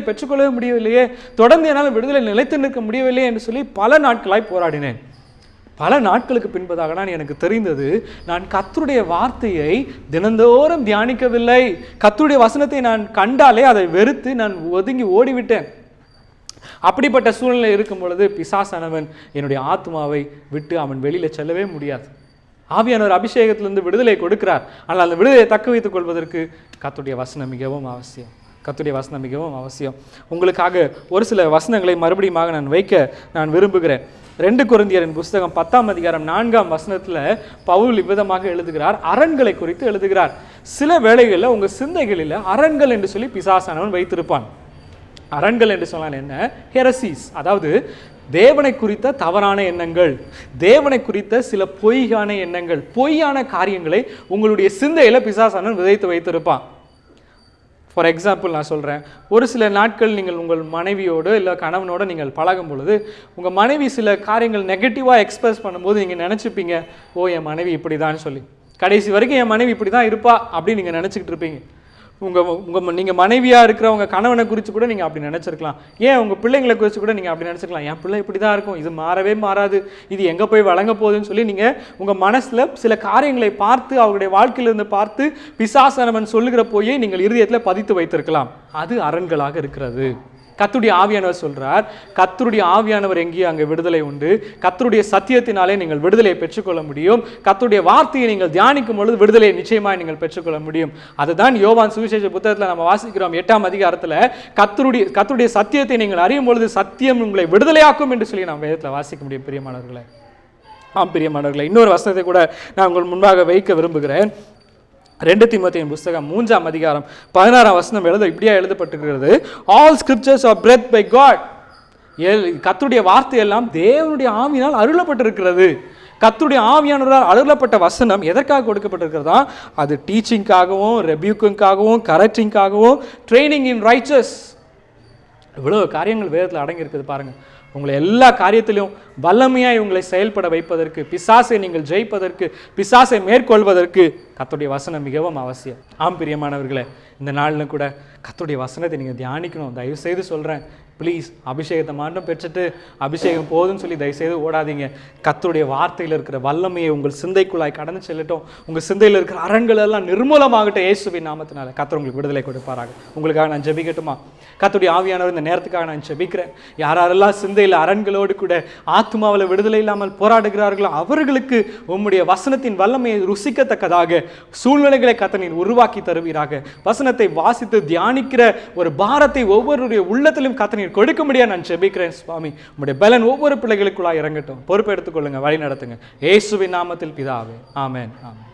பெற்றுக்கொள்ளவே முடியவில்லையே, தொடர்ந்து என்னால் விடுதலை நிலைத்து நிற்க முடியவில்லையே என்று சொல்லி பல நாட்களாய் போராடினேன். பல நாட்களுக்கு பின்பதாக தான் எனக்கு தெரிந்தது, நான் கர்த்தருடைய வார்த்தையை தினந்தோறும் தியானிக்கவில்லை. கர்த்தருடைய வசனத்தை நான் கண்டாலே அதை வெறுத்து நான் ஒதுங்கி ஓடிவிட்டேன். அப்படிப்பட்ட சூழ்நிலை இருக்கும் பொழுது பிசாசானவன் என்னுடைய ஆத்மாவை விட்டு அவன் வெளியில் செல்லவே முடியாது. ஆவியானவர் அபிஷேகத்திலிருந்து விடுதலை கொடுக்கிறார். ஆனால் அந்த விடுதலையை தக்க வைத்துக் கொள்வதற்கு கர்த்தருடைய வசனம் மிகவும் அவசியம். கர்த்தருடைய வசனம் மிகவும் அவசியம். உங்களுக்காக ஒரு சில வசனங்களை மறுபடியும் நான் வைக்க நான் விரும்புகிறேன். 2 கொரிந்தியரின் புஸ்தகம் 10ஆம் அதிகாரம் 4ஆம் வசனத்தில் பவுல் இவ்விதமாக எழுதுகிறார். அரண்களை குறித்து எழுதுகிறார். சில வேளைகளில் உங்கள் சிந்தைகளில் அரண்கள் என்று சொல்லி பிசாசானவன் வைத்திருப்பான். அரண்கள் என்று சொன்னால் என்ன? ஹெரசிஸ், அதாவது தேவனை குறித்த தவறான எண்ணங்கள், தேவனை குறித்த சில பொய்யான எண்ணங்கள், பொய்யான காரியங்களை உங்களுடைய சிந்தையில் பிசாசானவன் விதைத்து வைத்திருப்பான். ஃபார் எக்ஸாம்பிள் நான் சொல்கிறேன், ஒரு சில நாட்கள் நீங்கள் உங்கள் மனைவியோடு இல்லை கணவனோடு நீங்கள் பழகும் பொழுது உங்கள் மனைவி சில காரியங்கள் நெகட்டிவாக எக்ஸ்பிரஸ் பண்ணும்போது நீங்கள் நினச்சிப்பீங்க, ஓ என் மனைவி இப்படி தான் சொல்லி, கடைசி வரைக்கும் என் மனைவி இப்படி தான் இருப்பா அப்படின்னு நீங்கள் நினச்சிக்கிட்டு இருப்பீங்க. நீங்கள் மனைவியாக இருக்கிற உங்கள் கணவனை குறித்து கூட நீங்கள் அப்படி நினச்சிருக்கலாம். ஏன் உங்கள் பிள்ளைங்களை குறித்து கூட நீங்கள் அப்படி நினச்சிக்கலாம், என் பிள்ளை இப்படி தான் இருக்கும், இது மாறவே மாறாது, இது எங்கே போய் வழங்க போகுதுன்னு சொல்லி நீங்கள் உங்கள் மனசில் சில காரியங்களை பார்த்து, அவருடைய வாழ்க்கையிலிருந்து பார்த்து பிசாசானவன் சொல்லுகிற போய் நீங்கள் இருதயத்தில் பதித்து வைத்திருக்கலாம். அது அரண்களாக இருக்கிறது. கர்த்தருடைய ஆவியானவர் சொல்றார், கர்த்தருடைய ஆவியானவர் எங்கேயோ அங்கே விடுதலை உண்டு. கர்த்தருடைய சத்தியத்தினாலே நீங்கள் விடுதலையை பெற்றுக்கொள்ள முடியும். கர்த்தருடைய வார்த்தையை நீங்கள் தியானிக்கும் பொழுது விடுதலையை நிச்சயமாக நீங்கள் பெற்றுக்கொள்ள முடியும். அதுதான் யோவான் சுவிசேஷ புத்தகத்தில் நம்ம வாசிக்கிறோம் 8ஆம் அதிகாரத்தில், கர்த்தருடைய சத்தியத்தை நீங்கள் அறியும் பொழுது சத்தியம் உங்களை விடுதலையாக்கும் என்று சொல்லி நாம் வேதத்தில் வாசிக்க முடியும். பிரியமானவர்களே, பிரியமானவர்களே, இன்னொரு வசனத்தை கூட நான் உங்கள் முன்பாக வைக்க விரும்புகிறேன். 2 தீமோத்தேயுவின் புஸ்தகம் 3ஆம் அதிகாரம் 16ஆம் வசனம் இப்படியா எழுதப்பட்டிருக்கிறது, all scriptures are breathed by God. கர்த்தருடைய வார்த்தை எல்லாம் தேவனுடைய ஆவியினால் அருளப்பட்டிருக்கிறது. கர்த்தருடைய ஆவியானவரால் அருளப்பட்ட வசனம் எதற்காக கொடுக்கப்பட்டிருக்கிறதா? அது டீச்சிங்காகவும், ரெபியூக்கிங்காகவும், கரெக்டிங்காகவும், ட்ரைனிங் இன் ரைச்சஸ், இவ்வளோ காரியங்கள் வேதத்தில் அடங்கியிருக்குது. பாருங்கள், உங்களை எல்லா காரியத்திலும் வல்லமையாய் உங்களை செயல்பட வைப்பதற்கு, பிசாசை நீங்கள் ஜெயிப்பதற்கு, பிசாசை மேற்கொள்வதற்கு கர்த்தருடைய வசனம் மிகவும் அவசியம். பிரியமானவர்களே, இந்த நாளில் கூட கர்த்தருடைய வசனத்தை நீங்கள் தியானிக்கணும். தயவு செய்து சொல்கிறேன், ப்ளீஸ், அபிஷேகத்தை மட்டும் பெற்றுட்டு அபிஷேகம் போதுன்னு சொல்லி தயவுசெய்து ஓடாதீங்க. கர்த்தருடைய வார்த்தையில் இருக்கிற வல்லமையை உங்கள் சிந்தைக்குள்ளாய் கடந்து செல்லட்டும். உங்கள் சிந்தையில் இருக்கிற அரண்கள் எல்லாம் நிர்மூலமாகட்டும் இயேசுவின் நாமத்தினால. கர்த்தர் உங்களுக்கு விடுதலை கொடுப்பாராக. உங்களுக்காக நான் ஜெபிக்கட்டுமா? கர்த்தருடைய ஆவியானவர் இந்த நேரத்துக்காக நான் ஜெபிக்கிறேன். யாரெல்லாம் சிந்தையில் அரண்களோடு கூட ஆத்மாவில் விடுதலை இல்லாமல் போராடுகிறார்களோ அவர்களுக்கு உம்முடைய வசனத்தின் வல்லமையை ருசிக்கத்தக்கதாக சூழ்நிலைகளை கர்த்தர் நீர் உருவாக்கி தருவீராக. வசனத்தை வாசித்து தியானிக்கிற ஒரு பாரத்தை ஒவ்வொருடைய உள்ளத்திலும் கர்த்தர் நீர் கொடுக்க முடியாது நான் ஜெபிக்கிறேன். சுவாமி, உம்முடைய பலன் ஒவ்வொரு பிள்ளைகளுக்குள்ளாக இறங்கட்டும். பொறுப்பெடுத்துக் கொள்ளுங்க, வழி நடத்துங்க. இயேசுவின் நாமத்தில் பிதாவே, ஆமென், ஆமென்.